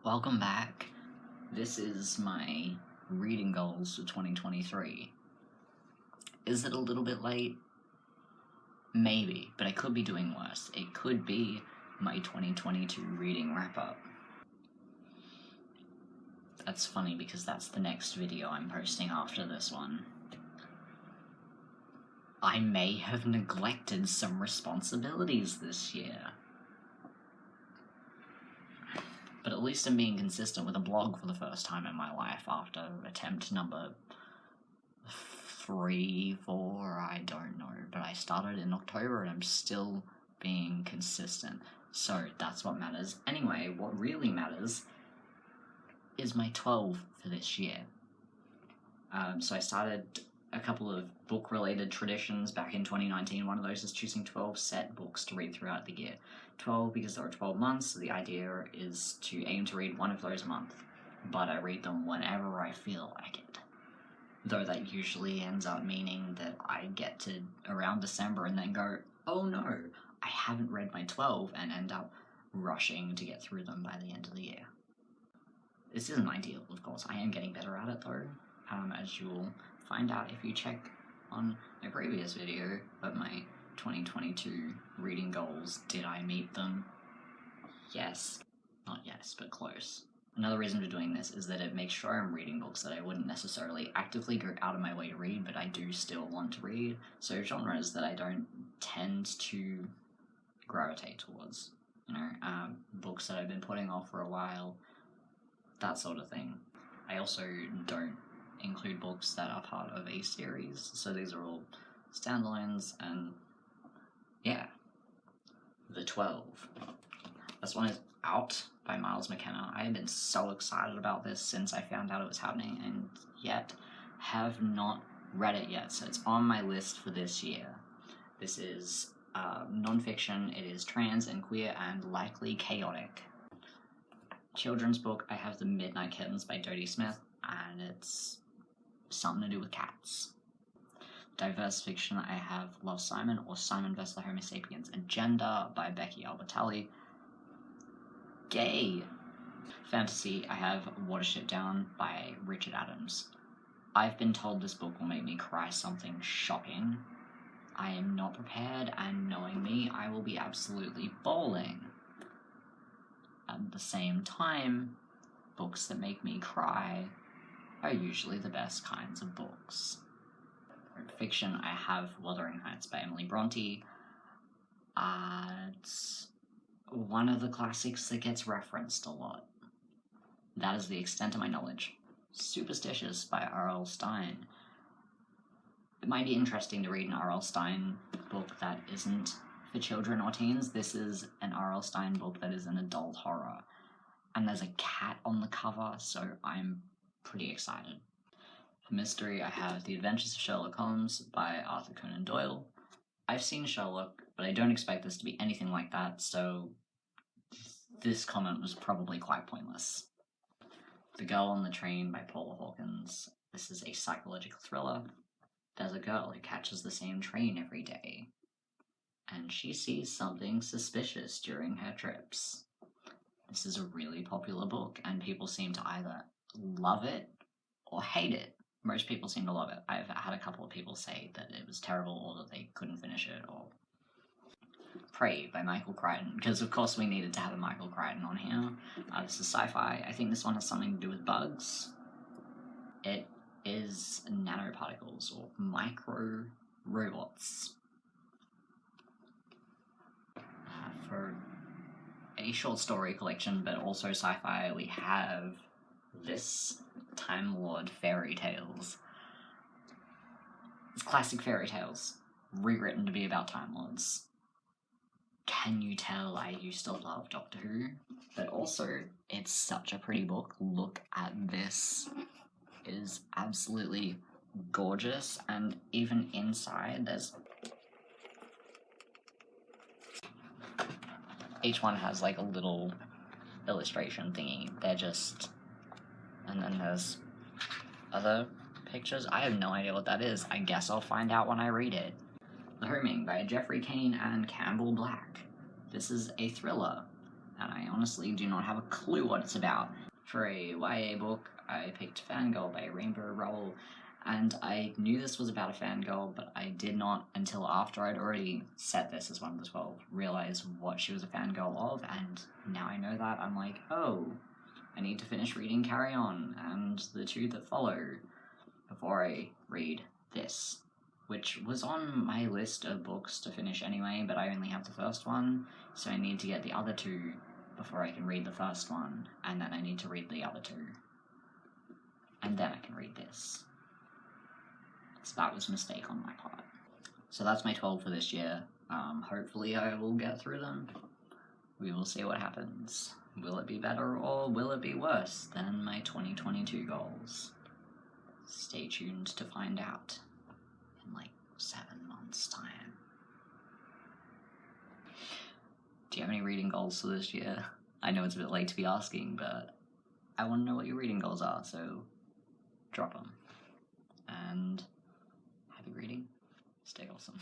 Welcome back. This is my reading goals for 2023. Is it a little bit late? Maybe, but I could be doing worse. It could be my 2022 reading wrap-up. That's funny because that's the next video I'm posting after this one. I may have neglected some responsibilities this year. But at least I'm being consistent with a blog for the first time in my life after attempt number 3, 4, I don't know. But I started in October and I'm still being consistent. So that's what matters. Anyway, what really matters is my 12 for this year. So I started a couple of book-related traditions back in 2019. One of those is choosing 12 set books to read throughout the year. 12 because there are 12 months, so the idea is to aim to read one of those a month, but I read them whenever I feel like it. Though that usually ends up meaning that I get to around December and then go, oh no, I haven't read my 12, and end up rushing to get through them by the end of the year. This isn't ideal, of course. I am getting better at it though, as you'll find out if you check on my previous video of my 2022 reading goals. Did I meet them? Yes. Not yes, but close. Another reason for doing this is that it makes sure I'm reading books that I wouldn't necessarily actively go out of my way to read, but I do still want to read. So genres that I don't tend to gravitate towards. Books that I've been putting off for a while, that sort of thing. I also don't include books that are part of a series, so these are all standalones, and yeah. The 12. This one is Out by Miles McKenna. I have been so excited about this since I found out it was happening, and yet have not read it yet, so it's on my list for this year. This is non-fiction. It is trans and queer and likely chaotic. Children's book, I have The Midnight Kittens by Dodie Smith, and it's something to do with cats. Diverse fiction, I have Love, Simon, or Simon vs. the Homo sapiens Agenda by Becky Albertalli. Gay! Fantasy, I have Watership Down by Richard Adams. I've been told this book will make me cry something shocking. I am not prepared, and knowing me, I will be absolutely bawling. At the same time, books that make me cry are usually the best kinds of books. For fiction, I have Wuthering Heights by Emily Bronte. It's one of the classics that gets referenced a lot. That is the extent of my knowledge. Superstitious by R.L. Stine. It might be interesting to read an R.L. Stine book that isn't for children or teens. This is an R.L. Stine book that is an adult horror. And there's a cat on the cover, so I'm pretty excited. For mystery, I have The Adventures of Sherlock Holmes by Arthur Conan Doyle. I've seen Sherlock, but I don't expect this to be anything like that, so this comment was probably quite pointless. The Girl on the Train by Paula Hawkins. This is a psychological thriller. There's a girl who catches the same train every day, and she sees something suspicious during her trips. This is a really popular book, and people seem to either love it or hate it. Most people seem to love it. I've had a couple of people say that it was terrible, or that they couldn't finish it, or... Prey by Michael Crichton, because of course we needed to have a Michael Crichton on here. This is sci-fi. I think this one has something to do with bugs. It is nanoparticles, or micro robots. For a short story collection, but also sci-fi, we have this, Time Lord Fairy Tales. It's classic fairy tales, rewritten to be about Time Lords. Can you tell I used to love Doctor Who? But also, it's such a pretty book. Look at this. It is absolutely gorgeous, and even inside there's... Each one has like a little illustration thingy. They're just... And then there's other pictures. I have no idea what that is. I guess I'll find out when I read it. The Homing by Jeffrey Kane and Campbell Black. This is a thriller. and I honestly do not have a clue what it's about. For a YA book, I picked Fangirl by Rainbow Rowell, and I knew this was about a fangirl, but I did not, until after I'd already set this as one of the 12, realize what she was a fangirl of, and now I know that, I'm like, oh, I need to finish reading Carry On, and the two that follow, before I read this, which was on my list of books to finish anyway, but I only have the first one, so I need to get the other two before I can read the first one, and then I need to read the other two. And then I can read this. So that was a mistake on my part. So that's my 12 for this year. Hopefully I will get through them. We will see what happens. Will it be better or will it be worse than my 2022 goals? Stay tuned to find out in like 7 months' time. Do you have any reading goals for this year? I know it's a bit late to be asking, but I want to know what your reading goals are, so drop them. And happy reading. Stay awesome.